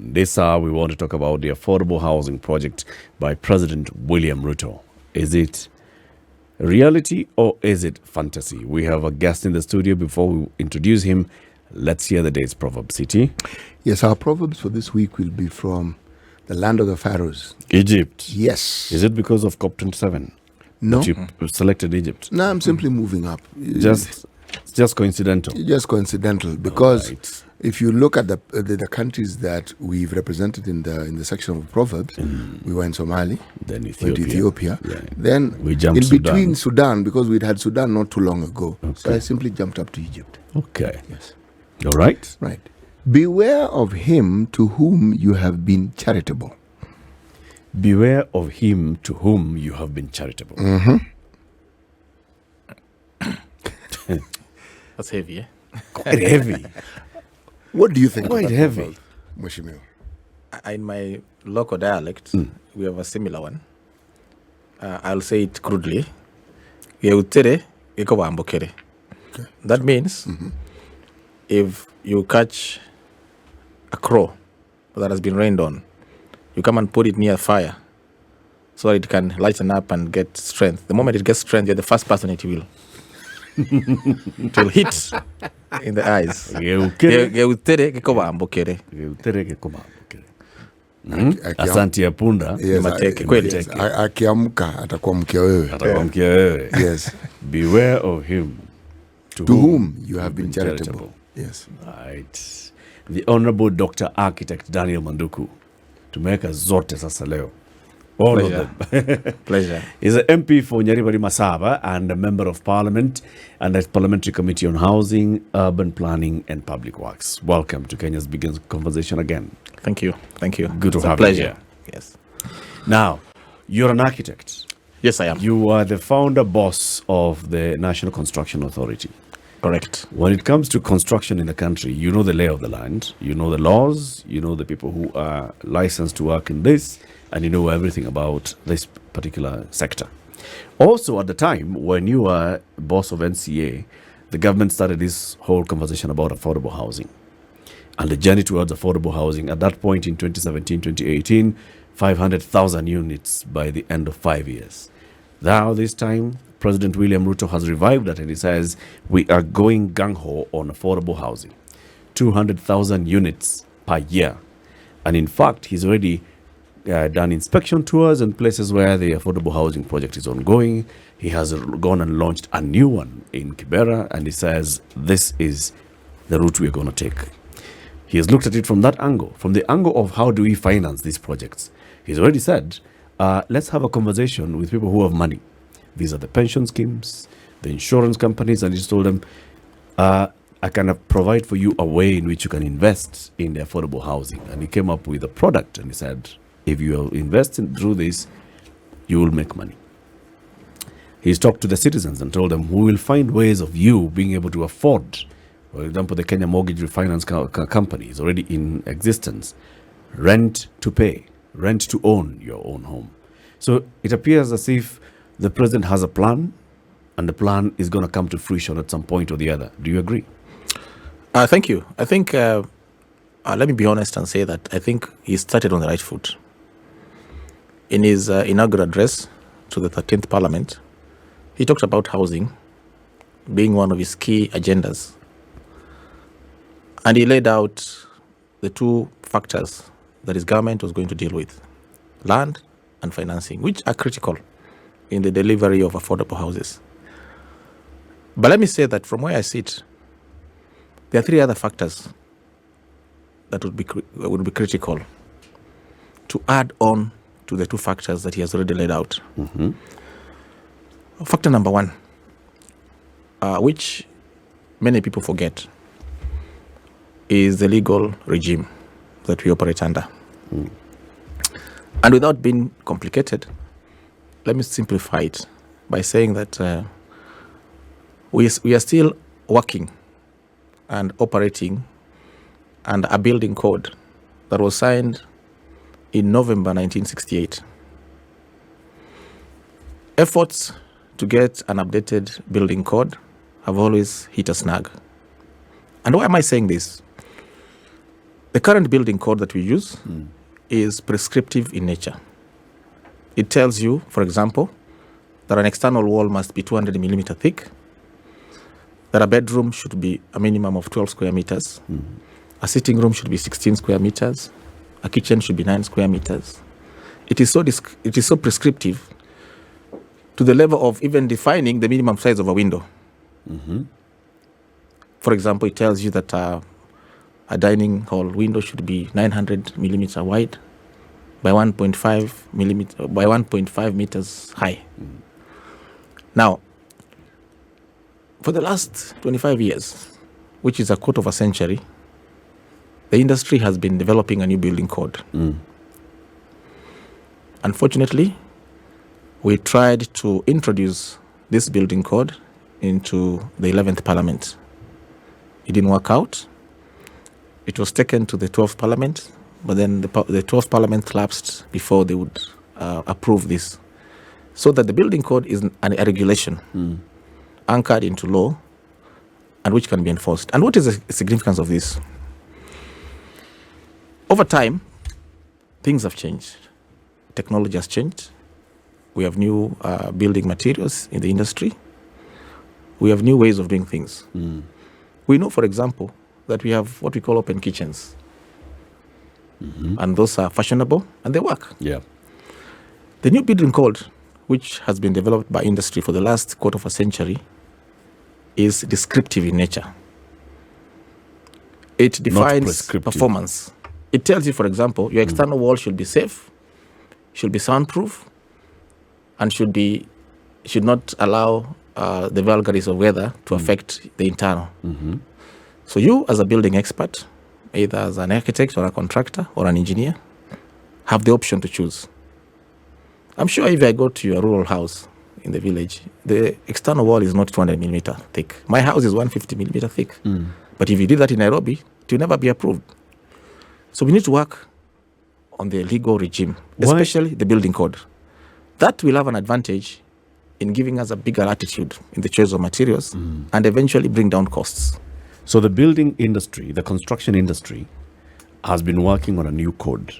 This hour, we want to talk about the affordable housing project by President William Ruto. Is it reality or is it fantasy? We have a guest in the studio. Before we introduce him, let's hear the day's proverb, City. Yes, our proverbs for this week will be from the land of the pharaohs. Egypt. Yes. Is it because of COP27? No. That you selected Egypt? No, I'm simply moving up. Just coincidental. Just coincidental, because Right. if you look at the countries that we've represented in the section of proverbs, we were in Somali, Then went to Ethiopia, Yeah. then We jumped in between Sudan, because we'd had Sudan not too long ago. So Okay. I simply jumped up to Egypt. Okay. Yes. All right. Right. Beware of him to whom you have been charitable. Beware of him to whom you have been charitable. That's heavy, eh? Quite heavy. What do you think? Quite of that heavy. proverb, Mheshimiwa? In my local dialect, we have a similar one. I'll say it crudely. Yeutere, iko wambokere. Okay. That means if you catch a crow that has been rained on, you come and put it near fire so that it can lighten up and get strength. The moment it gets strength, you're the first person it will. It will hit in the eyes. Geukere. Yeutere, iko wambokere. Geukere kekoma. Okay. Akiam- Asante ya punda. Yes, Mateke, kweli. yes, akiamka atakuwa mke wewe. Atakwamkia wewe. Yes. Beware of him To whom you have been charitable. Yes. Right. The Honorable Dr. Architect Daniel Manduku. Tumeweka zote sasa leo. All Pleasure. of them. Pleasure. He's an MP for Nyaribari Masaba and a Member of Parliament and the Parliamentary Committee on Housing, Urban Planning and Public Works. Welcome to Kenya's biggest conversation again. Thank you. Thank you. Good to It's a have you pleasure. here. Yes. Now, you're an architect. Yes, I am. You are the founder boss of the National Construction Authority. Correct. When it comes to construction in the country, you know the lay of the land, you know the laws, you know the people who are licensed to work in this, and you know everything about this particular sector. Also, at the time when you were boss of NCA, the government started this whole conversation about affordable housing and the journey towards affordable housing. At that point in 2017, 2018, 500,000 units by the end of 5 years. Now, this time, President William Ruto has revived that and he says, we are going gung-ho on affordable housing. 200,000 units per year. And in fact, he's already done inspection tours and places where the affordable housing project is ongoing. He has gone and launched a new one in Kibera, and he says, this is the route we're going to take. He has looked at it from that angle, from the angle of how do we finance these projects. He's already said, let's have a conversation with people who have money. These are the pension schemes, the insurance companies, and he's told them, I can provide for you a way in which you can invest in the affordable housing. And he came up with a product and he said, if you are investing through this, you will make money. He's talked to the citizens and told them, we will find ways of you being able to afford. For example, the Kenya Mortgage Refinance Company is already in existence. Rent to pay, rent to own your own home. So it appears as if the president has a plan and the plan is going to come to fruition at some point or the other. Do you agree? Thank you. I think, let me be honest and say that I think he started on the right foot. In his inaugural address to the 13th Parliament, he talked about housing being one of his key agendas. And he laid out the two factors that his government was going to deal with, land and financing, which are critical in the delivery of affordable houses. But let me say that from where I sit, there are three other factors that would be critical to add on to the two factors that he has already laid out. Factor number one, which many people forget, is the legal regime that we operate under. And without being complicated, let me simplify it by saying that we are still working and operating under a building code that was signed in November 1968. Efforts to get an updated building code have always hit a snag. And why am I saying this? The current building code that we use is prescriptive in nature. It tells you, for example, that an external wall must be 200 millimeter thick, that a bedroom should be a minimum of 12 square meters, a sitting room should be 16 square meters, a kitchen should be 9 square meters. It is so prescriptive to the level of even defining the minimum size of a window. For example, it tells you that a dining hall window should be 900 millimeter wide by 1.5 meters high. Now, for the last 25 years, which is a quarter of a century, the industry has been developing a new building code. Unfortunately, we tried to introduce this building code into the 11th Parliament. It didn't work out. It was taken to the 12th Parliament, but then the 12th Parliament collapsed before they would approve this. So that the building code is a regulation anchored into law and which can be enforced. And what is the significance of this? Over time, things have changed. Technology has changed. We have new building materials in the industry. We have new ways of doing things. We know, for example, that we have what we call open kitchens. And those are fashionable and they work. Yeah. The new building code, which has been developed by industry for the last quarter of a century, is descriptive in nature. It defines performance. It tells you, for example, your external wall should be safe, should be soundproof, and should not allow the vagaries of weather to affect the internal. So you, as a building expert, either as an architect or a contractor or an engineer, have the option to choose. I'm sure if I go to your rural house in the village, the external wall is not 200 millimeter thick. My house is 150 millimeter thick. But if you did that in Nairobi, it will never be approved. So we need to work on the legal regime, especially the building code. That will have an advantage in giving us a bigger latitude in the choice of materials and eventually bring down costs. So the building industry, the construction industry, has been working on a new code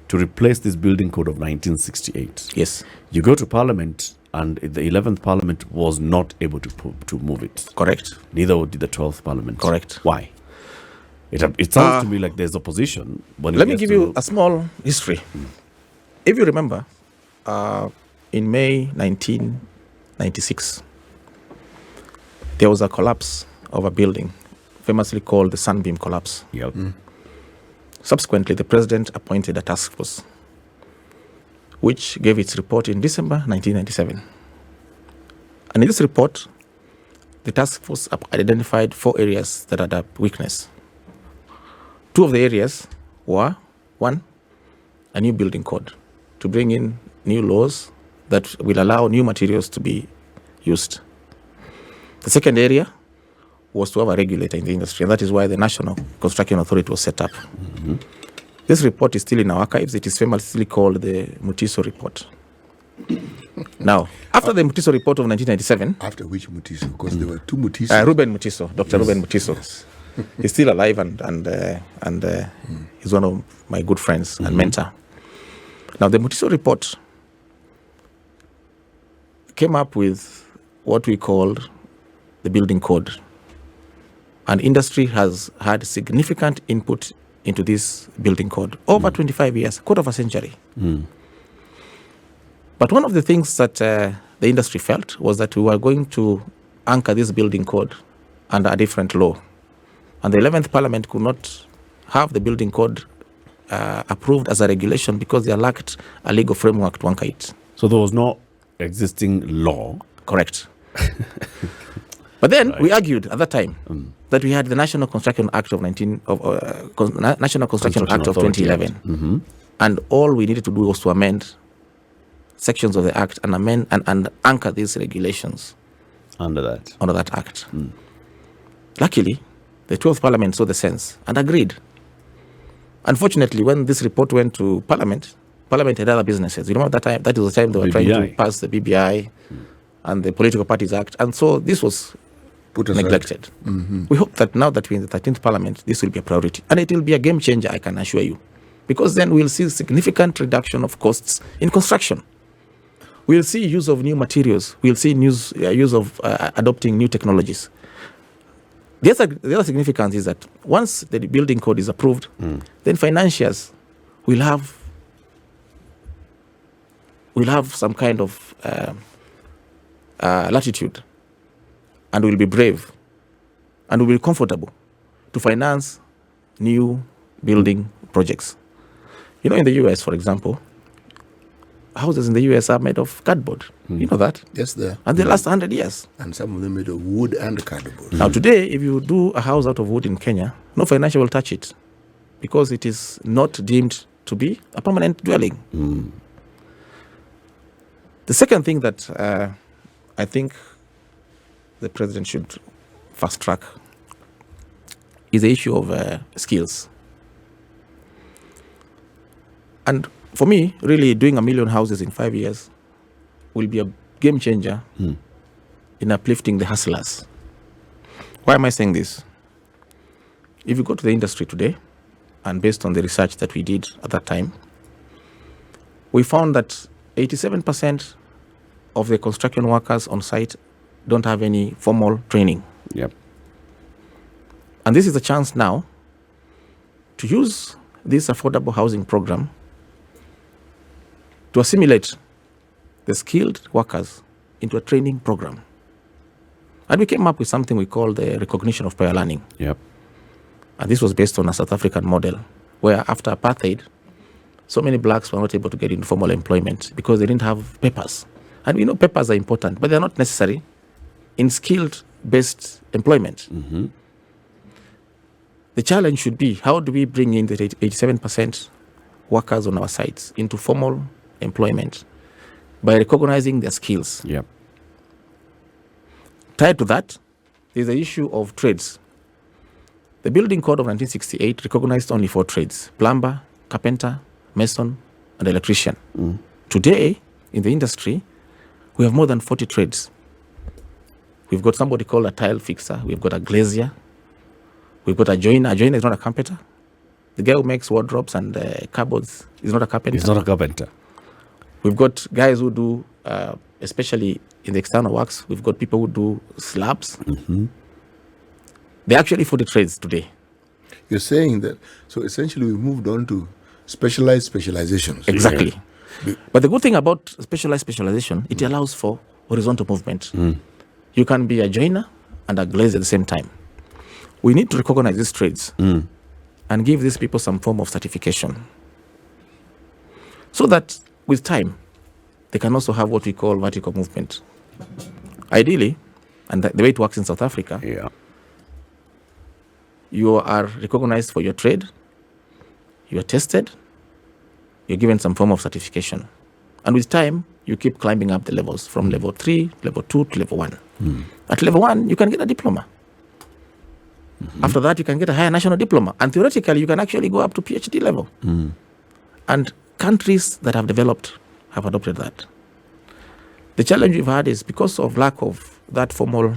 to replace this building code of 1968. Yes. You go to Parliament, and the 11th Parliament was not able to move it. Correct. Neither did the 12th Parliament. Correct. Why? It sounds to me like there's opposition. Let me give you a small history. If you remember, in May 1996, there was a collapse of a building, famously called the Sunbeam collapse. Yep. Subsequently, the president appointed a task force, which gave its report in December 1997. And in this report, the task force identified 4 areas that had a weakness. 2 of the areas were, 1, a new building code to bring in new laws that will allow new materials to be used. The second area was to have a regulator in the industry, and that is why the National Construction Authority was set up. This report is still in our archives. It is famously called the Mutiso Report. Now, after the Mutiso Report of 1997... After which Mutiso? Because there were 2 Mutisos. Dr. Ruben Mutiso. Yes. He's still alive and he's one of my good friends and mentor. Now, the Mutiso Report came up with what we called the building code. And industry has had significant input into this building code over 25 years, quarter of a century. But one of the things that the industry felt was that we were going to anchor this building code under a different law. And the 11th Parliament could not have the building code approved as a regulation because they lacked a legal framework to anchor it. So there was no existing law. Correct. But then we argued at that time that we had the National Construction Act of National Construction Act of 2011, and all we needed to do was to amend sections of the act and amend and anchor these regulations Under that act. Luckily, the 12th Parliament saw the sense and agreed. Unfortunately, when this report went to Parliament had other businesses. You remember that time? That is the time they were trying to pass the BBI and the Political Parties Act. And so this was Put aside. neglected. We hope that now that we're in the 13th Parliament, this will be a priority. And it will be a game changer, I can assure you. Because then we'll see significant reduction of costs in construction. We'll see use of new materials. We'll see use of adopting new technologies. The other significance is that once the building code is approved, then financiers will have some kind of latitude, and will be brave and will be comfortable to finance new building projects. You know, in the US, for example, houses in the US are made of cardboard. You know that? Yes, there. And they last 100 years. And some of them made of wood and cardboard. Now, today, if you do a house out of wood in Kenya, no financier will touch it because it is not deemed to be a permanent dwelling. The second thing that I think the president should fast track is the issue of skills. And for me, really doing 1 million houses in 5 years will be a game changer in uplifting the hustlers. Why am I saying this? If you go to the industry today, and based on the research that we did at that time, we found that 87% of the construction workers on site don't have any formal training. Yep. And this is a chance now to use this affordable housing program to assimilate the skilled workers into a training program. And we came up with something we call the recognition of prior learning. Yep. And this was based on a South African model, where after apartheid, so many blacks were not able to get into formal employment because they didn't have papers. And we know papers are important, but they're not necessary in skilled-based employment. The challenge should be, how do we bring in the 87% workers on our sites into formal employment by recognizing their skills? Yep. Tied to that is the issue of trades. The Building Code of 1968 recognized only 4 trades: plumber, carpenter, mason, and electrician. Today, in the industry, we have more than 40 trades. We've got somebody called a tile fixer. We've got a glazier. We've got a joiner. A joiner is not a carpenter. The guy who makes wardrobes and cupboards is not a carpenter. He's not a carpenter. We've got guys who do, especially in the external works, we've got people who do slabs. They're actually 40 trades today. You're saying that, so essentially we've moved on to specialized specializations. Exactly. But the good thing about specialized specialization, it allows for horizontal movement. You can be a joiner and a glazier at the same time. We need to recognize these trades and give these people some form of certification, so that with time, they can also have what we call vertical movement. Ideally, and the way it works in South Africa, Yeah. you are recognized for your trade, you are tested, you're given some form of certification. And with time, you keep climbing up the levels from level 3, level 2 to level 1. At level 1, you can get a diploma. After that, you can get a higher national diploma. And theoretically, you can actually go up to PhD level. And countries that have developed have adopted that. The challenge we've had is because of lack of that formal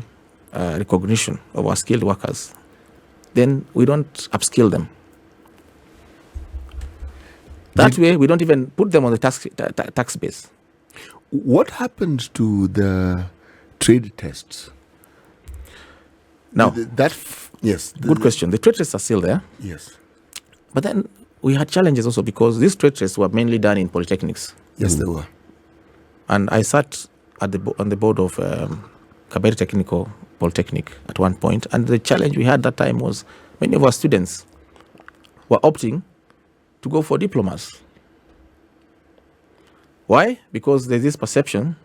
recognition of our skilled workers, then we don't upskill them. That way, we don't even put them on the tax base. What happened to the trade tests? Now, yes. good question. The trade tests are still there. Yes. But then we had challenges also because these trade tests were mainly done in polytechnics. Yes, they were. And I sat at on the board of Kaberi Technical Polytechnic at one point. And the challenge we had that time was many of our students were opting to go for diplomas. Why? Because there's this perception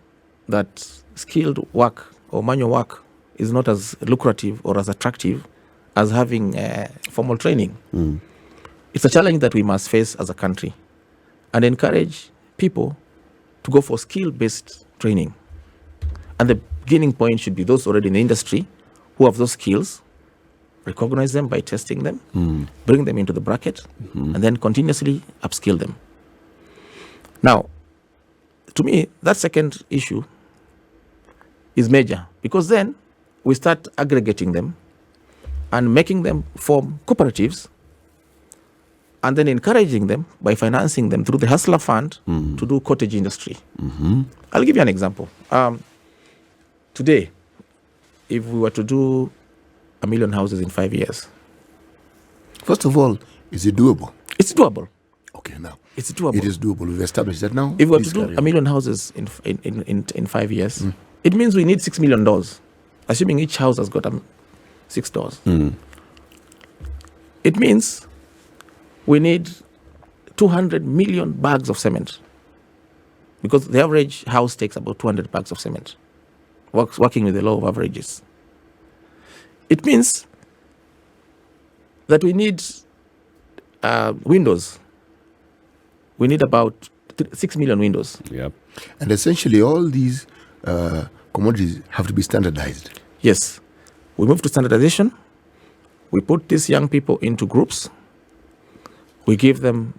that skilled work or manual work is not as lucrative or as attractive as having formal training. It's a challenge that we must face as a country and encourage people to go for skill-based training. And the beginning point should be those already in the industry who have those skills, recognize them by testing them, bring them into the bracket, and then continuously upskill them. Now, to me, that second issue is major because then we start aggregating them and making them form cooperatives, and then encouraging them by financing them through the Hustler Fund to do cottage industry. I'll give you an example. Today, if we were to do 1 million houses in 5 years. First of all, is it doable? It's doable. Okay, now. It's doable. It is doable. We've established that now. If we were Please to do carry 1 million houses in 5 years, it means we need $6 million, assuming each house has got $6. It means we need 200 million bags of cement, because the average house takes about 200 bags of cement, working with the law of averages. It means that we need windows. We need about 6 million windows. Yep. And essentially, all these commodities have to be standardized. Yes. We move to standardization. We put these young people into groups. We give them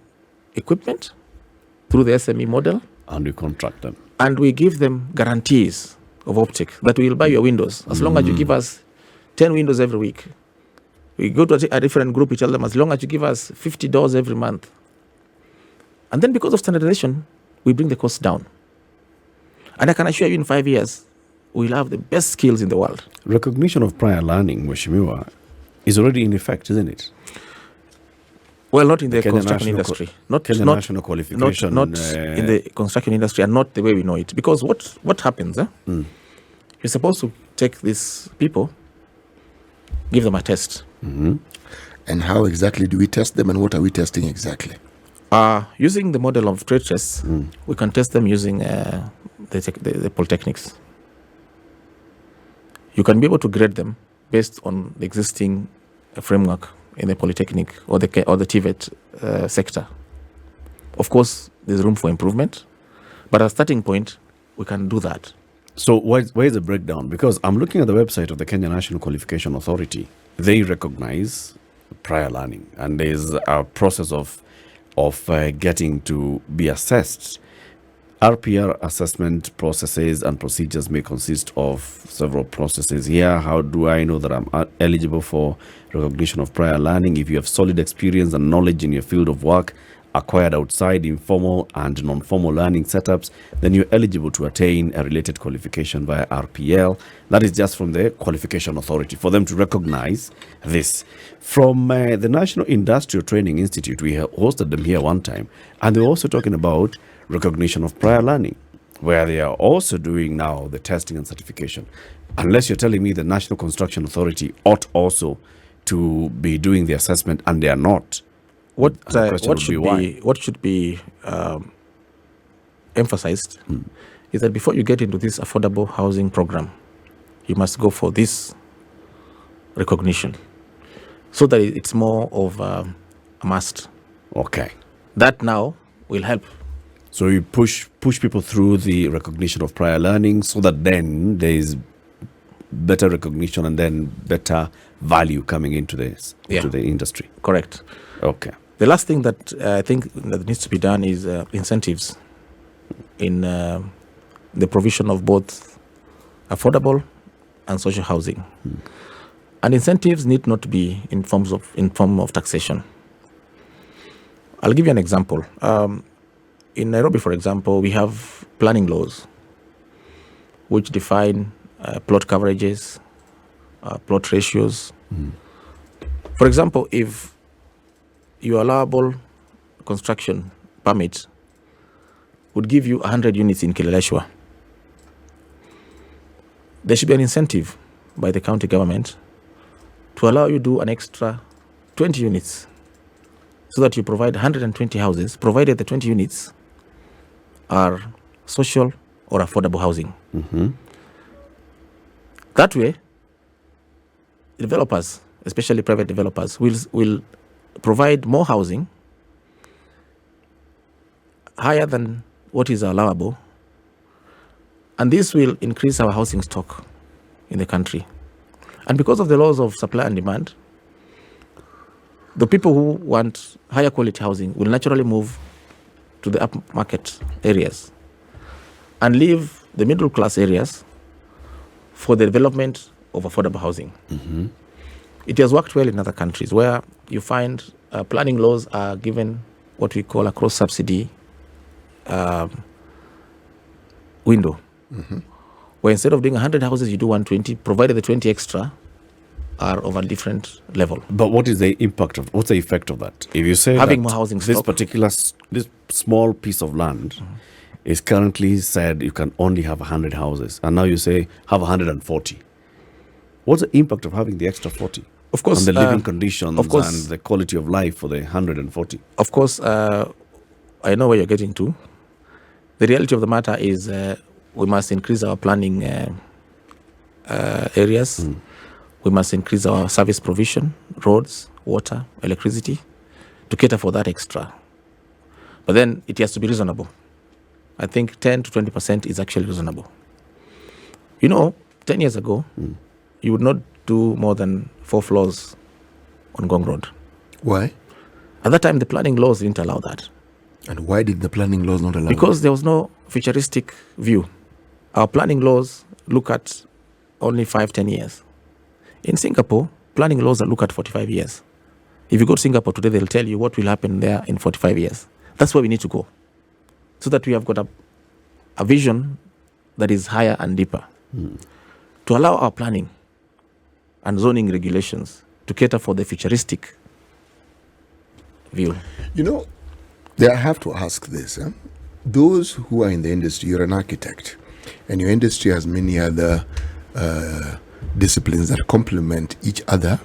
equipment through the SME model. And you contract them. And we give them guarantees of optic that we will buy your windows as long as you give us 10 windows every week. We go to a different group, we tell them as long as you give us 50 doors every month. And then because of standardization, we bring the cost down. And I can assure you in 5 years, we'll have the best skills in the world. Recognition of prior learning, Mheshimiwa, is already in effect, isn't it? Well, not in the Kenya construction National industry. Kenya National Qualification. Not in the construction industry, and not the way we know it. Because what happens? You're supposed to take these people, give them a test. And how exactly do we test them, and what are we testing exactly? Using the model of trade tests, we can test them using the polytechnics. You can be able to grade them based on the existing framework in the polytechnic or the TVET sector. Of course, there's room for improvement, but at a starting point, we can do that. So where is the breakdown? Because I'm looking at the website of the Kenya National Qualification Authority. They recognize prior learning, and there's a process of getting to be assessed. RPR assessment processes and procedures may consist of several processes here. How do I know that I'm eligible for recognition of prior learning? If you have solid experience and knowledge in your field of work, acquired outside informal and non-formal learning setups, then you're eligible to attain a related qualification via RPL. That is just from the Qualification Authority, for them to recognize this. From the National Industrial Training Institute, we hosted them here one time, and they're also talking about recognition of prior learning, where they are also doing now the testing and certification. Unless you're telling me the National Construction Authority ought also to be doing the assessment, and they are not. What should be emphasized is that before you get into this affordable housing program, you must go for this recognition, so that it's more of a must. Okay. That now will help. So you push people through the recognition of prior learning, so that then there is better recognition and then better value coming into this, into the industry. Correct. Okay. The last thing that I think that needs to be done is incentives in the provision of both affordable and social housing. And incentives need not be in form of taxation. I'll give you an example. In Nairobi, for example, we have planning laws which define plot coverages, plot ratios. For example, if your allowable construction permit would give you 100 units in Kileleshwa, there should be an incentive by the county government to allow you to do an extra 20 units, so that you provide 120 houses, provided the 20 units are social or affordable housing. That way, developers, especially private developers, will provide more housing higher than what is allowable, and this will increase our housing stock in the country. And because of the laws of supply and demand, the people who want higher quality housing will naturally move to the upmarket areas and leave the middle class areas for the development of affordable housing. It has worked well in other countries where you find planning laws are given what we call a cross-subsidy window, where instead of doing 100 houses, you do 120, provided the 20 extra are of a different level. But what's the effect of that? If you say Having that more housing this stock. this small piece of land is currently said you can only have 100 houses, and now you say have 140. What's the impact of having the extra 40? Of course, on the living conditions of course, and the quality of life for the 140. Of course, I know where you're getting to. The reality of the matter is we must increase our planning areas. We must increase our service provision, roads, water, electricity, to cater for that extra. But then it has to be reasonable. I think 10 to 20% is actually reasonable. 10 years ago, you would not do more than 4 floors on Gong Road. Why? At that time, the planning laws didn't allow that. And why did the planning laws not allow Because there was no futuristic view. Our planning laws look at only 5-10 years. In Singapore, planning laws look at 45 years. If you go to Singapore today, they'll tell you what will happen there in 45 years. That's where we need to go, so that we have got a vision that is higher and deeper, to allow our planning and zoning regulations to cater for the futuristic view. I have to ask this. Those who are in the industry, you're an architect, and your industry has many other disciplines that complement each other.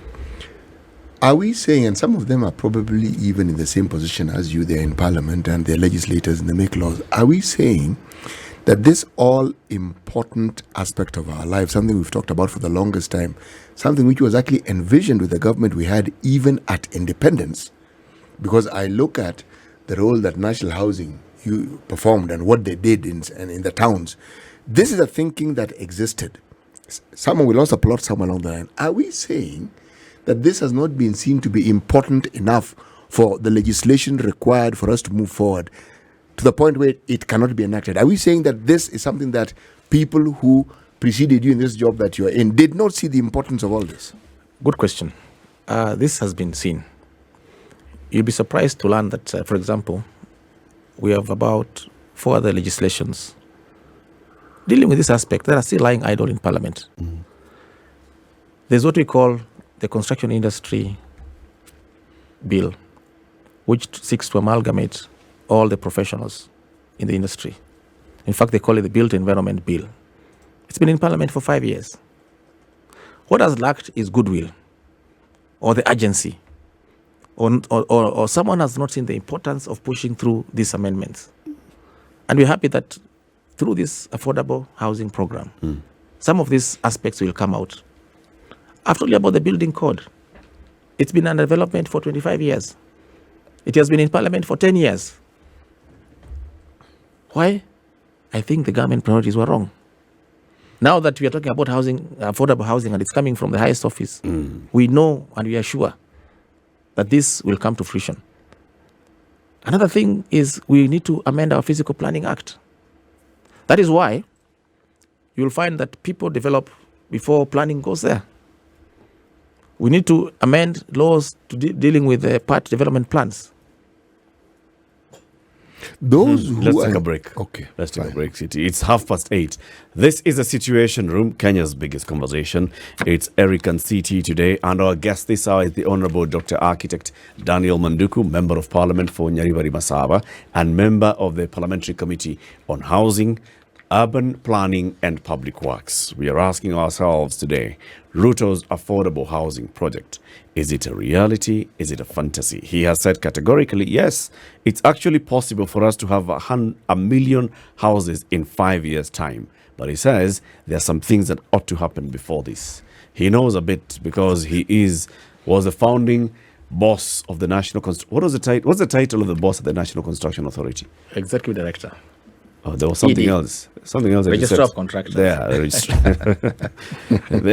Are we saying, and some of them are probably even in the same position as you, they're in parliament and they're legislators and they make laws, are we saying that this all important aspect of our life, something we've talked about for the longest time, something which was actually envisioned with the government we had even at independence, because I look at the role that national housing you performed and what they did in the towns, this is a thinking that existed. Someone we lost a plot somewhere along the line. Are we saying that this has not been seen to be important enough for the legislation required for us to move forward to the point where it cannot be enacted? Are we saying that this is something that people who preceded you in this job that you are in did not see the importance of all this? Good question. This has been seen. You'll be surprised to learn that, for example, we have about 4 other legislations dealing with this aspect that are still lying idle in Parliament. There's what we call the Construction Industry Bill, which seeks to amalgamate all the professionals in the industry. In fact, they call it the Built Environment Bill. It's been in Parliament for 5 years. What has lacked is goodwill, or the urgency, or someone has not seen the importance of pushing through these amendments. And we're happy that through this affordable housing program, some of these aspects will come out. I've told you about the building code. It's been under development for 25 years. It has been in Parliament for 10 years. Why? I think the government priorities were wrong. Now that we are talking about housing, affordable housing, and it's coming from the highest office, we know and we are sure that this will come to fruition. Another thing is we need to amend our Physical Planning Act. That is why you'll find that people develop before planning goes there. We need to amend laws to dealing with part development plans. Those who Let's take a break. Okay. Let's take a break, City. It's 8:30. This is a Situation Room, Kenya's biggest conversation. It's Eric and CT today, and our guest this hour is the Honorable Dr. Architect Daniel Manduku, Member of Parliament for Nyaribari Masaba, and member of the Parliamentary Committee on Housing, Urban Planning and Public Works. We are asking ourselves today, Ruto's affordable housing project, is it a reality? Is it a fantasy? He has said categorically, yes, it's actually possible for us to have 1 million houses in 5 years' time. But he says there are some things that ought to happen before this. He knows a bit because he was the founding boss of the National What's the title of the boss of the National Construction Authority? Executive Director. Oh, there was something ED. else. Something else. Registrar of Contractors. The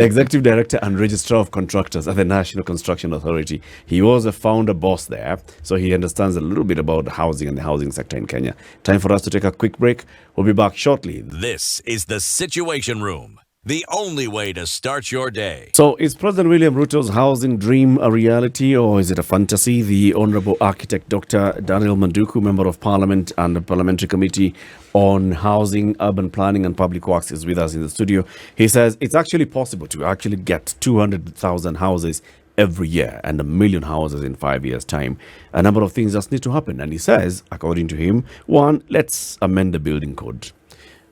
Executive Director and Registrar of Contractors at the National Construction Authority. He was a founder boss there, so he understands a little bit about housing and the housing sector in Kenya. Time for us to take a quick break. We'll be back shortly. This is the Situation Room the only way to start your day. So, is President William Ruto's housing dream a reality or is it a fantasy? The Honorable Architect Dr. Daniel Manduku, Member of Parliament and the Parliamentary Committee on Housing, Urban Planning and Public Works, is with us in the studio. He says it's actually possible to actually get 200,000 houses every year and 1 million houses in 5 years' time. A number of things just need to happen. And he says, according to him, one, let's amend the building code.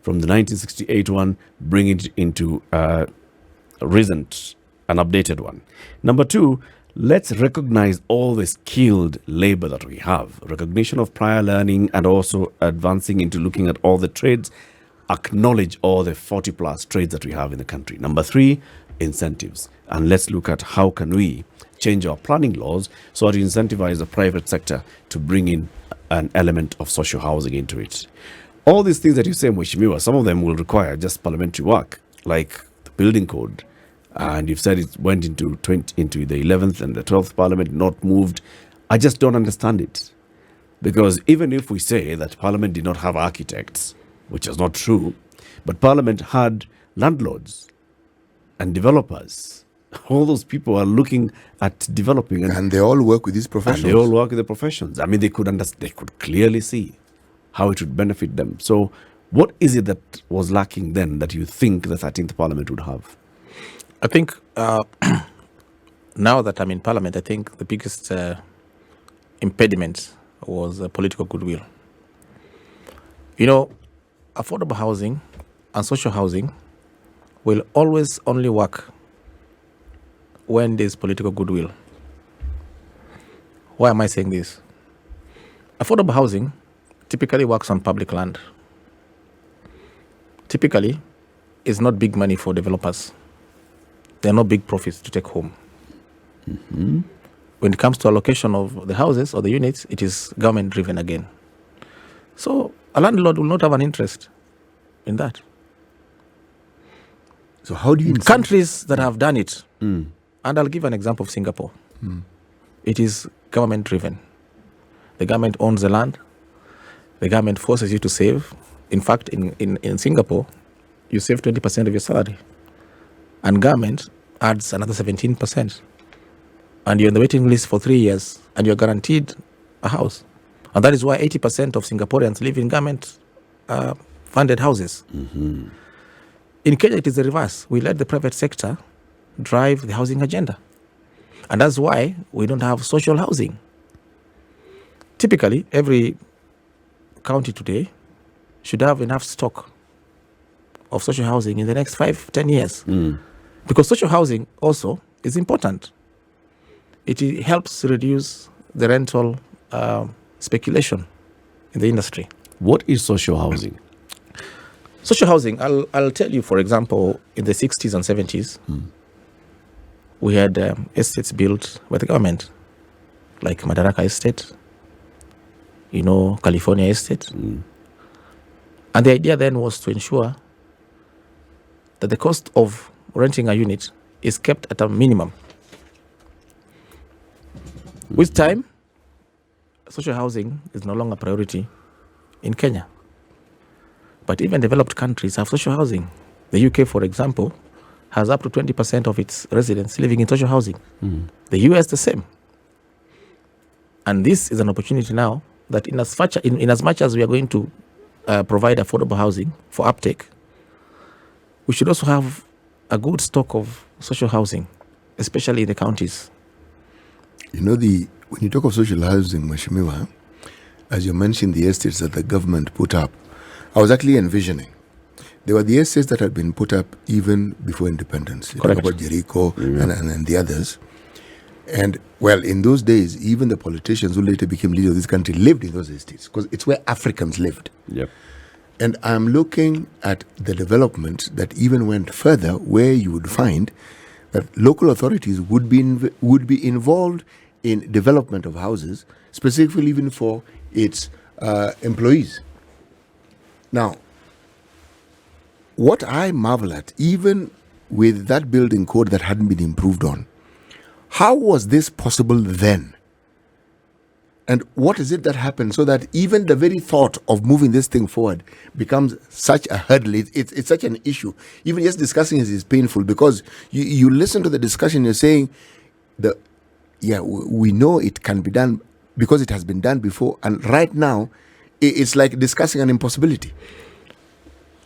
From the 1968 one, bring it into recent, an updated one. Number two, let's recognize all the skilled labor that we have. Recognition of prior learning and also advancing into looking at all the trades. Acknowledge all the 40 plus trades that we have in the country. Number three, incentives. And let's look at how can we change our planning laws so that we incentivize the private sector to bring in an element of social housing into it. All these things that you say, Mheshimiwa, some of them will require just parliamentary work, like the building code. And you've said it went into the 11th and the 12th parliament, not moved. I just don't understand it. Because even if we say that parliament did not have architects, which is not true, but parliament had landlords and developers. All those people are looking at developing. And they all work with these professions. And they all work with the professions. I mean, they could clearly see how it would benefit them. So what is it that was lacking then that you think the 13th Parliament would have? I think now that I'm in Parliament, I think the biggest impediment was political goodwill. You know, affordable housing and social housing will always only work when there's political goodwill. Why am I saying this? Affordable housing typically works on public land. Typically, it's not big money for developers. There are no big profits to take home. Mm-hmm. When it comes to allocation of the houses or the units, it is government driven again. So a landlord will not have an interest in that. So how do you... Countries that have done it, and I'll give an example of Singapore. It is government driven. The government owns the land. The government forces you to save. In fact, in Singapore, you save 20% of your salary. And government adds another 17%. And you're on the waiting list for 3 years, and you're guaranteed a house. And that is why 80% of Singaporeans live in government funded houses. Mm-hmm. In Kenya, it is the reverse. We let the private sector drive the housing agenda. And that's why we don't have social housing. Typically, every county today should have enough stock of social housing in the next 5-10 years. Because social housing also is important. It helps reduce the rental speculation in the industry. What is social housing? Social housing, I'll tell you, for example, in the 60s and 70s, we had estates built by the government, like Madaraka Estate, California Estate. And the idea then was to ensure that the cost of renting a unit is kept at a minimum. With time, social housing is no longer a priority in Kenya. But even developed countries have social housing. The UK, for example, has up to 20% of its residents living in social housing. The US, the same. And this is an opportunity now that in as much as we are going to provide affordable housing for uptake, we should also have a good stock of social housing, especially in the counties. When you talk of social housing, Mheshimiwa, as you mentioned the estates that the government put up, I was actually envisioning. There were the estates that had been put up even before independence. You talk about Jericho and the others. And, well, in those days, even the politicians who later became leaders of this country lived in those estates because it's where Africans lived. Yep. And I'm looking at the development that even went further, where you would find that local authorities would be involved in development of houses, specifically even for its employees. Now, what I marvel at, even with that building code that hadn't been improved on, how was this possible then? And what is it that happens so that even the very thought of moving this thing forward becomes such a hurdle? It's such an issue. Even just discussing it is painful because you listen to the discussion, you're saying, we know it can be done because it has been done before. And right now, it's like discussing an impossibility.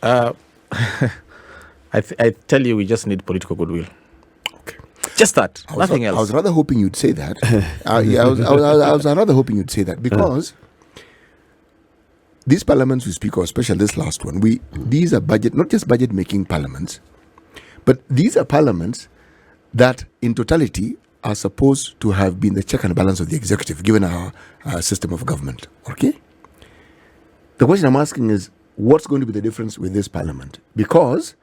I tell you, we just need political goodwill. Just that, nothing else. I was rather hoping you'd say that. I was rather hoping you'd say that because these parliaments we speak of, especially this last one, these are not just budget making parliaments, but these are parliaments that in totality are supposed to have been the check and balance of the executive, given our system of government. Okay? The question I'm asking is, what's going to be the difference with this parliament? Because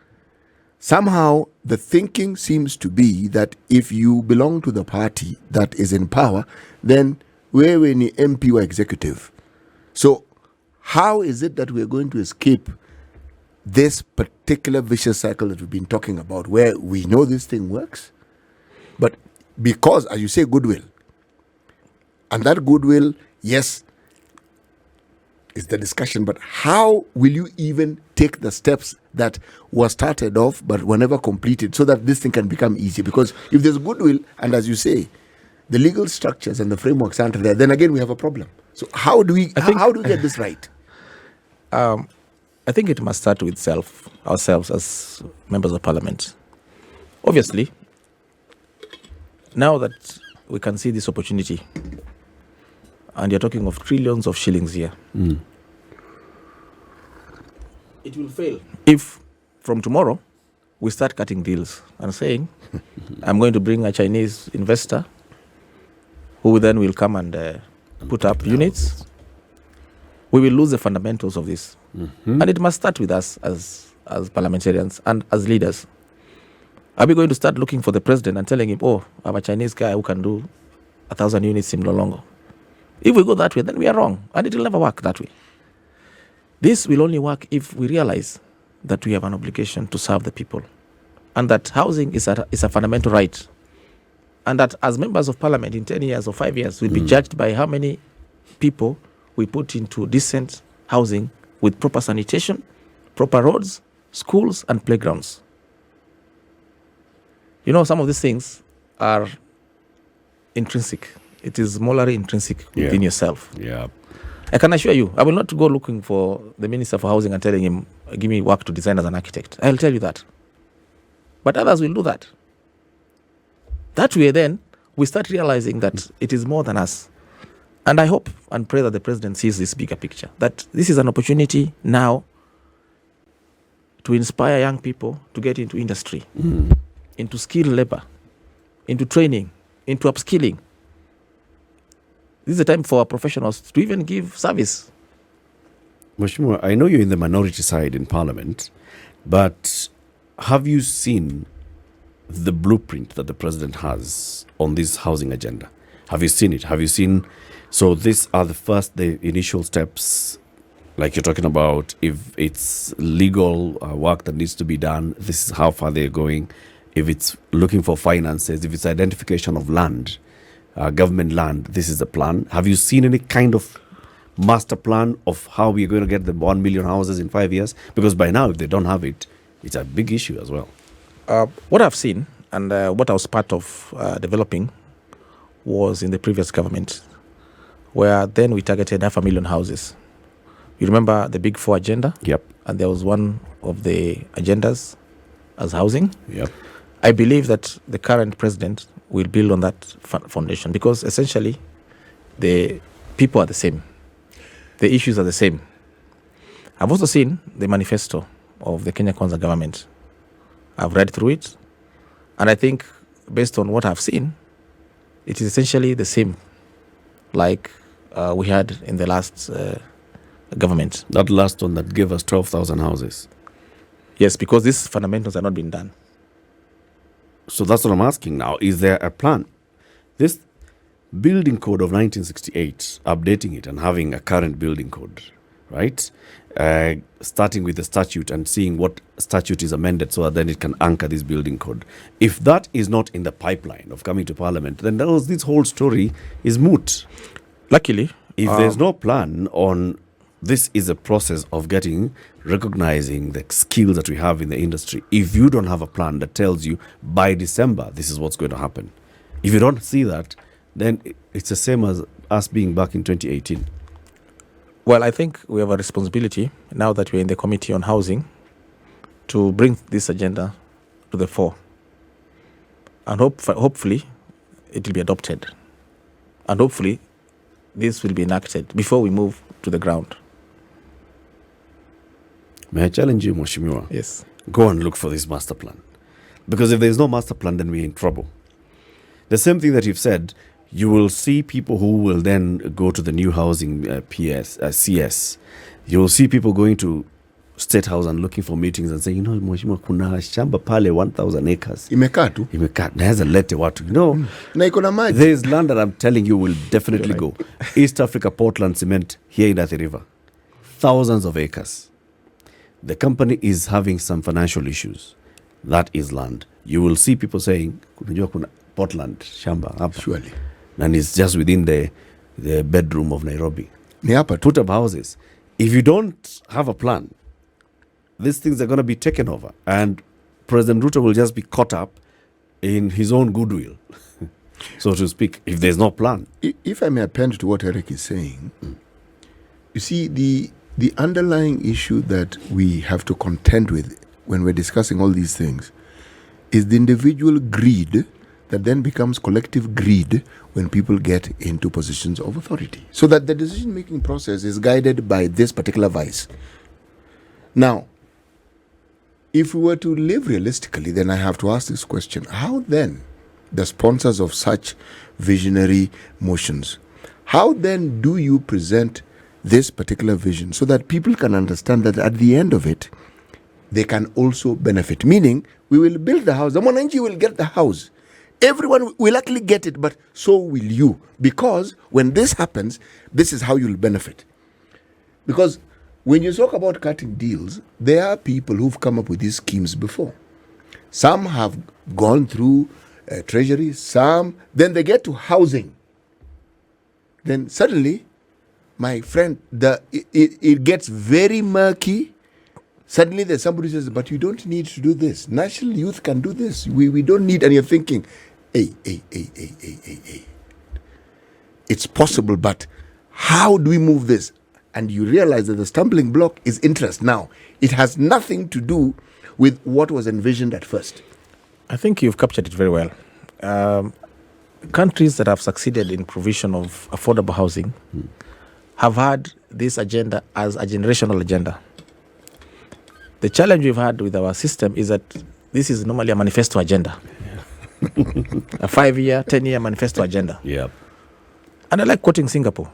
somehow the thinking seems to be that if you belong to the party that is in power, then we're in the MP or executive. So how is it that we're going to escape this particular vicious cycle that we've been talking about, where we know this thing works, but because, as you say, goodwill, and that goodwill, yes, is the discussion, but how will you even take the steps that were started off but were never completed so that this thing can become easy? Because if there's goodwill, and as you say, the legal structures and the frameworks aren't there, then again we have a problem. So how do we get this right? I think it must start with ourselves as members of parliament. Obviously, now that we can see this opportunity, and you're talking of trillions of shillings here, it will fail if from tomorrow we start cutting deals and saying, I'm going to bring a Chinese investor who then will come and put up units. We will lose the fundamentals of this. And it must start with us as parliamentarians and as leaders. Are we going to start looking for the president and telling him, I have a Chinese guy who can do 1,000 units in no longer? If we go that way, then we are wrong, and it will never work that way. This will only work if we realize that we have an obligation to serve the people, and that housing is a fundamental right, and that as members of parliament in 10 years or 5 years, we'll be judged by how many people we put into decent housing with proper sanitation, proper roads, schools, and playgrounds. You know, some of these things are intrinsic. It is morally intrinsic within yourself. Yeah. I can assure you, I will not go looking for the Minister for Housing and telling him, give me work to design as an architect. I'll tell you that. But others will do that. That way then, we start realizing that it is more than us. And I hope and pray that the president sees this bigger picture, that this is an opportunity now to inspire young people to get into industry, into skilled labor, into training, into upskilling. This is the time for our professionals to even give service. Mheshimiwa, I know you're in the minority side in Parliament, but have you seen the blueprint that the president has on this housing agenda? Have you seen it? Have you seen? So these are the initial steps, like you're talking about. If it's legal work that needs to be done, this is how far they're going. If it's looking for finances, if it's identification of land, government land, this is the plan. Have you seen any kind of master plan of how we're going to get the 1 million houses in 5 years? Because by now, if they don't have it, it's a big issue as well. What I've seen and what I was part of developing was in the previous government, where then we targeted 500,000 houses. You remember the Big Four agenda? Yep. And there was one of the agendas as housing. Yep. I believe that the current president will build on that foundation, because essentially the people are the same. The issues are the same. I've also seen the manifesto of the Kenya Kwanza government. I've read through it, and I think based on what I've seen, it is essentially the same like we had in the last government. That last one that gave us 12,000 houses. Yes, because these fundamentals are not being done. So that's what I'm asking now. Is there a plan? This building code of 1968, updating it and having a current building code, right? Starting with the statute and seeing what statute is amended so that then it can anchor this building code. If that is not in the pipeline of coming to Parliament, then this whole story is moot. Luckily, If there's no plan on this is a process of recognizing the skills that we have in the industry. If you don't have a plan that tells you by December, this is what's going to happen. If you don't see that, then it's the same as us being back in 2018. well, I think we have a responsibility now that we're in the Committee on Housing to bring this agenda to the fore. And hopefully it will be adopted. And hopefully this will be enacted before we move to the ground. May I challenge you, Mheshimiwa? Yes. Go and look for this master plan. Because if there's no master plan, then we're in trouble. The same thing that you've said, you will see people who will then go to the new housing CS. You will see people going to State House and looking for meetings and saying, Mheshimiwa, kuna shamba pale 1,000 acres. Imekaa tu. Naweza lete watu. Na iko na maji. There is land that I'm telling you will definitely go. East Africa Portland Cement here in Athi River. Thousands of acres. The company is having some financial issues. That is land. You will see people saying, kuna Portland shamba hapa. Surely. And it's just within the bedroom of Nairobi. Ni hapa tu. Put up houses. If you don't have a plan, these things are going to be taken over. And President Ruto will just be caught up in his own goodwill, so to speak, if there's no plan. If I may append to what Eric is saying, you see, the underlying issue that we have to contend with when we're discussing all these things is the individual greed that then becomes collective greed when people get into positions of authority. So that the decision-making process is guided by this particular vice. Now, if we were to live realistically, then I have to ask this question. How then, the sponsors of such visionary motions, how then do you present this particular vision so that people can understand that at the end of it, they can also benefit? Meaning, we will build the house. The Mwananchi will get the house. Everyone will actually get it, but so will you. Because when this happens, this is how you'll benefit. Because when you talk about cutting deals, there are people who've come up with these schemes before. Some have gone through treasury, then they get to housing. Then suddenly, my friend, it gets very murky. Suddenly there's somebody who says, but you don't need to do this. National Youth can do this. We don't need, and you're thinking, hey. It's possible, but how do we move this? And you realize that the stumbling block is interest. Now, it has nothing to do with what was envisioned at first. I think you've captured it very well. Countries that have succeeded in provision of affordable housing have had this agenda as a generational agenda. The challenge we've had with our system is that this is normally a manifesto agenda. A 5-year, 10-year manifesto agenda. Yeah. And I like quoting Singapore.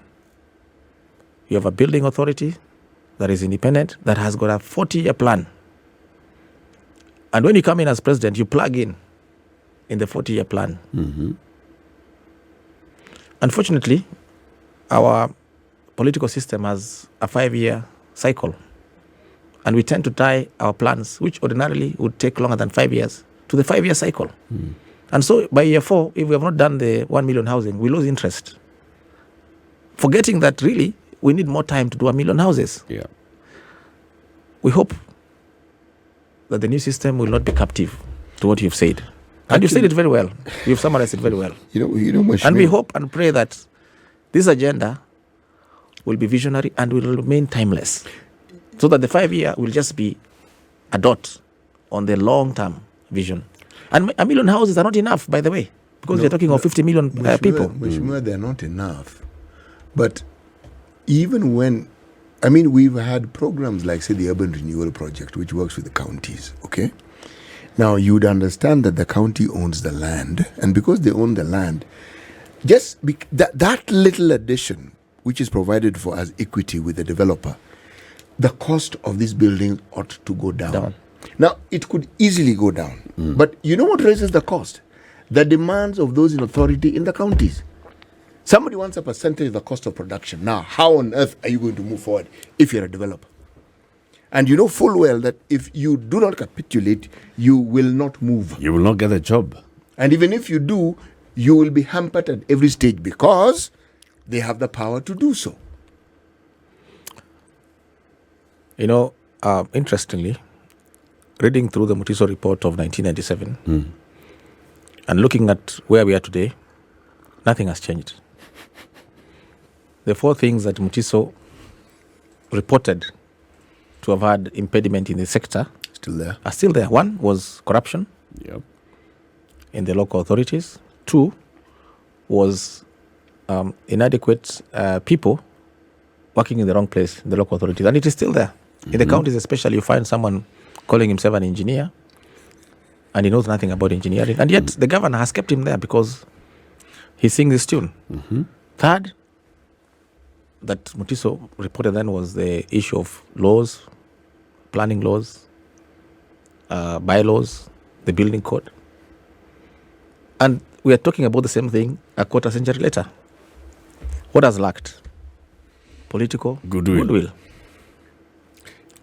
You have a building authority that is independent, that has got a 40-year plan. And when you come in as president, you plug in the 40-year plan. Mm-hmm. Unfortunately, our political system has a 5-year cycle. And we tend to tie our plans, which ordinarily would take longer than 5 years, to the 5-year cycle. Mm. And so by year 4, if we have not done the 1 million housing, we lose interest. Forgetting that really, we need more time to do 1 million houses. Yeah. We hope that the new system will not be captive to what you've said. And you've said it very well. You've summarized it very well. And we hope and pray that this agenda will be visionary and will remain timeless, so that the 5-year will just be a dot on the long-term vision. And 1 million houses are not enough, by the way, because we're talking of 50 million people. They're not enough. But even when, we've had programs like, say, the Urban Renewal Project, which works with the counties, okay? Now, you'd understand that the county owns the land, and because they own the land, just that little addition, which is provided for as equity with the developer, the cost of this building ought to go down. Now, it could easily go down. But you know what raises the cost? The demands of those in authority in the counties. Somebody wants a percentage of the cost of production. Now, how on earth are you going to move forward if you're a developer? And you know full well that if you do not capitulate, you will not move. You will not get a job. And even if you do, you will be hampered at every stage because they have the power to do so. You know, interestingly, reading through the Mutiso report of 1997 and looking at where we are today, nothing has changed. The 4 things that Mutiso reported to have had impediment in the sector Still there. are still there. 1 was corruption Yep. in the local authorities. 2 was inadequate people working in the wrong place in the local authorities. And it is still there. In the counties especially, you find someone calling himself an engineer and he knows nothing about engineering. And yet the governor has kept him there because he sings this tune. 3rd, that Mutiso reported then was the issue of laws, planning laws, bylaws, the building code. And we are talking about the same thing a quarter century later. What has lacked? Political goodwill.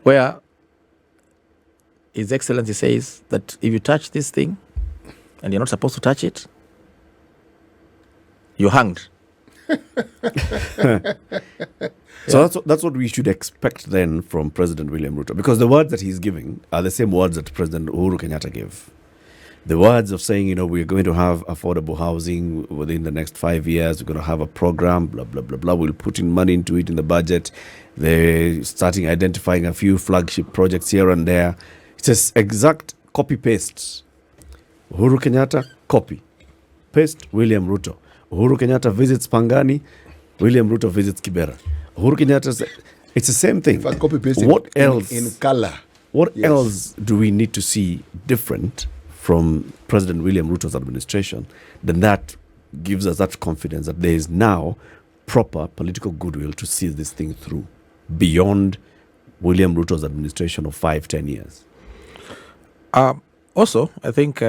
Where His Excellency says that if you touch this thing and you're not supposed to touch it, you're hanged. So that's what we should expect then from President William Ruto, because the words that he's giving are the same words that President Uhuru Kenyatta gave. The words of saying, we're going to have affordable housing within the next 5 years, we're going to have a program, blah, blah, blah, blah. We'll put in money into it in the budget. They're starting identifying a few flagship projects here and there. It's just exact copy-paste. Uhuru Kenyatta, copy. Paste, William Ruto. Uhuru Kenyatta visits Pangani, William Ruto visits Kibera. Uhuru Kenyatta, it's the same thing. In fact, copy-paste What else? in color. What else do we need to see different from President William Ruto's administration than that gives us that confidence that there is now proper political goodwill to see this thing through beyond William Ruto's administration of 5-10 years? Also, I think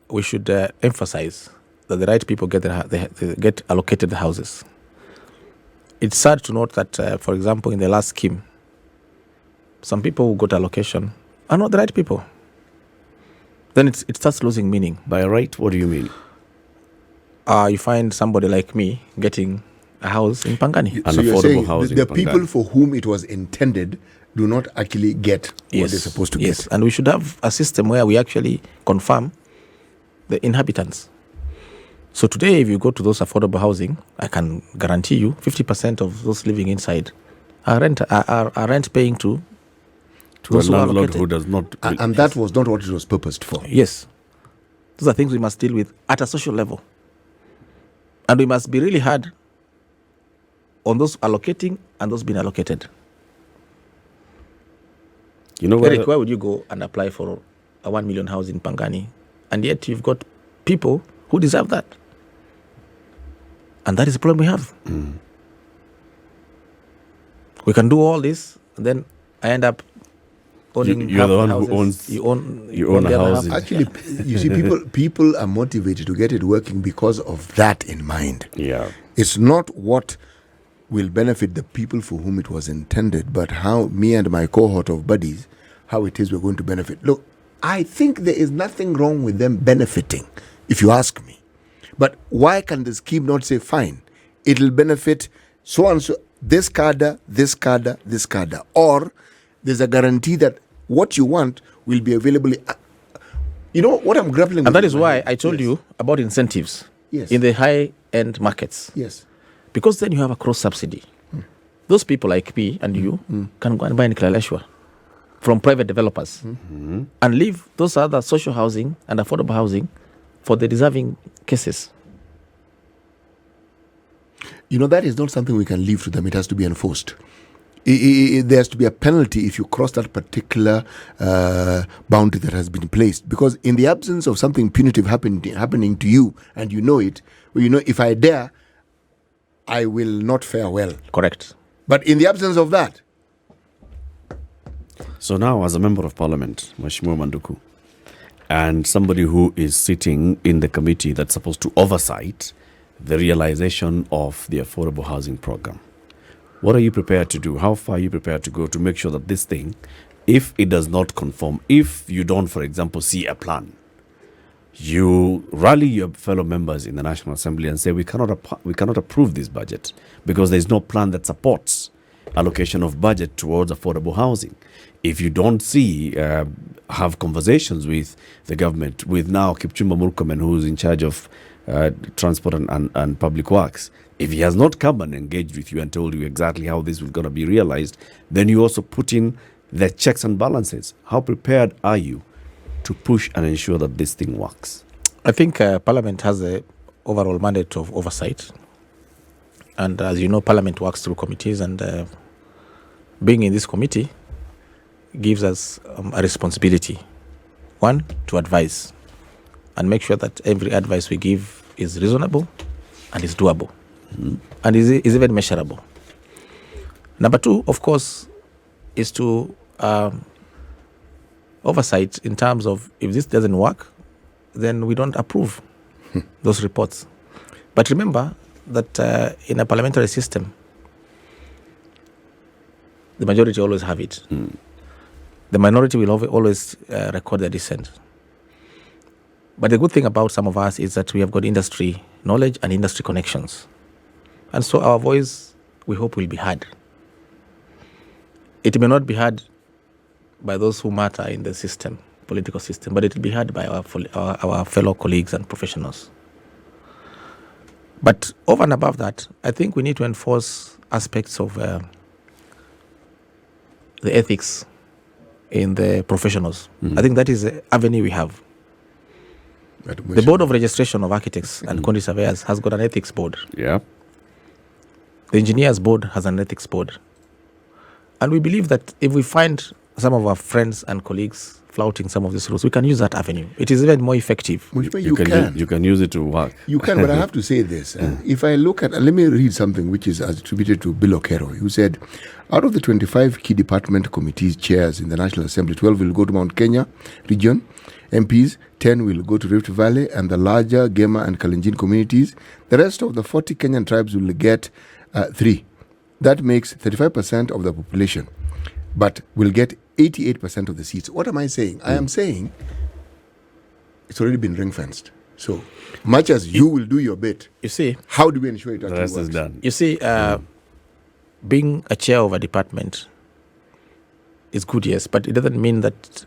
we should emphasize that the right people get allocated the houses. It's sad to note that, for example, in the last scheme, some people who got allocation are not the right people. Then it starts losing meaning. By right, what do you mean? You find somebody like me getting a house in Pangani. An So you're affordable saying housing the in people Pangani. for whom it was intended do not actually get what they're supposed to Yes, get. and we should have a system where we actually confirm the inhabitants. So today, if you go to those affordable housing, I can guarantee you 50% of those living inside are rent paying to To a those who are landlord allocated. who does not... And that was not what it was purposed for. Yes. Those are things we must deal with at a social level. And we must be really hard on those allocating and those being allocated. Eric, where would you go and apply for a 1 million house in Pangani? And yet you've got people who deserve that. And that is the problem we have. We can do all this, and then I end up owning You're the one houses. who owns... You own a the other house. half. Actually, you see, people are motivated to get it working because of that in mind. Yeah. It's not what will benefit the people for whom it was intended, but how me and my cohort of buddies, how it is we're going to benefit. Look, I think there is nothing wrong with them benefiting, if you ask me. But why can the scheme not say, fine, it'll benefit so and so, this cadre, this cadre, this cadre, or there's a guarantee that what you want will be available. You know what I'm grappling with? And that is why I told you about incentives in the high-end markets. Yes. Because then you have a cross-subsidy. Those people like me and you can go and buy Nikilaleshwa from private developers and leave those other social housing and affordable housing for the deserving cases. You know, that is not something we can leave to them. It has to be enforced. There has to be a penalty if you cross that particular boundary that has been placed. Because in the absence of something punitive happening to you, and you know it, well, you know, if I dare, I will not fare well. Correct. But in the absence of that, So now, as a member of parliament, Mheshimiwa Manduku, and somebody who is sitting in the committee that's supposed to oversight the realization of the affordable housing program, what are you prepared to do? How far are you prepared to go to make sure that this thing, if it does not conform, if you don't, for example, see a plan, You rally your fellow members in the National Assembly and say we cannot approve this budget because there is no plan that supports allocation of budget towards affordable housing. If you don't have conversations with the government, with now Kipchumba Murkomen, who's in charge of transport and public works, if he has not come and engaged with you and told you exactly how this is going to be realized, then you also put in the checks and balances. How prepared are you to push and ensure that this thing works? I think Parliament has the overall mandate of oversight. And as you know, Parliament works through committees, and being in this committee gives us a responsibility. One, to advise and make sure that every advice we give is reasonable and is doable and is even measurable. Number two, of course, is to oversight in terms of if this doesn't work, then we don't approve those reports. But remember that in a parliamentary system, the majority always have it. The minority will always record their dissent. But the good thing about some of us is that we have got industry knowledge and industry connections. And so our voice, we hope, will be heard. It may not be heard by those who matter in the system, political system, but it will be heard by our fellow colleagues and professionals. But over and above that, I think we need to enforce aspects of the ethics in the professionals. I think that is the avenue we have. The Board of Registration of Architects and Quantity Surveyors has got an ethics board. Yeah. The Engineers Board has an ethics board. And we believe that if we find some of our friends and colleagues flouting some of these rules, we can use that avenue. It is even more effective. You can. You can use it to work. You can, but I have to say this. If I look at, let me read something which is attributed to Bill Okero, who said, out of the 25 key department committees chairs in the National Assembly, 12 will go to Mount Kenya region, MPs, 10 will go to Rift Valley and the larger Gema and Kalenjin communities. The rest of the 40 Kenyan tribes will get 3. That makes 35% of the population, but will get 88% of the seats. What am I saying? I am saying it's already been ring-fenced. So much as you will do your bit, You see, how do we ensure it The actually rest works? is done. You see, being a chair of a department is good, yes, but it doesn't mean that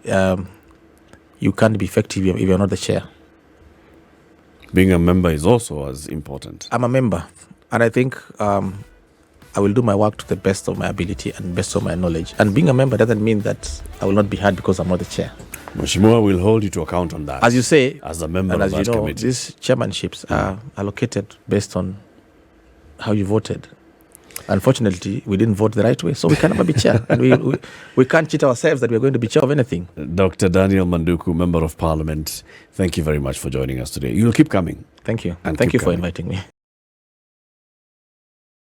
you can't be effective if you're not the chair. Being a member is also as important. I'm a member, and I think I will do my work to the best of my ability and best of my knowledge. And being a member doesn't mean that I will not be heard because I'm not the chair. Mheshimiwa will hold you to account on that. As you say, as a member and of as that you know, committee. these chairmanships are allocated based on how you voted. Unfortunately, we didn't vote the right way, so we can never be chair. And we can't cheat ourselves that we're going to be chair of anything. Dr. Daniel Manduku, Member of Parliament, thank you very much for joining us today. You'll keep coming. Thank you. And Thank keep you for coming. inviting me.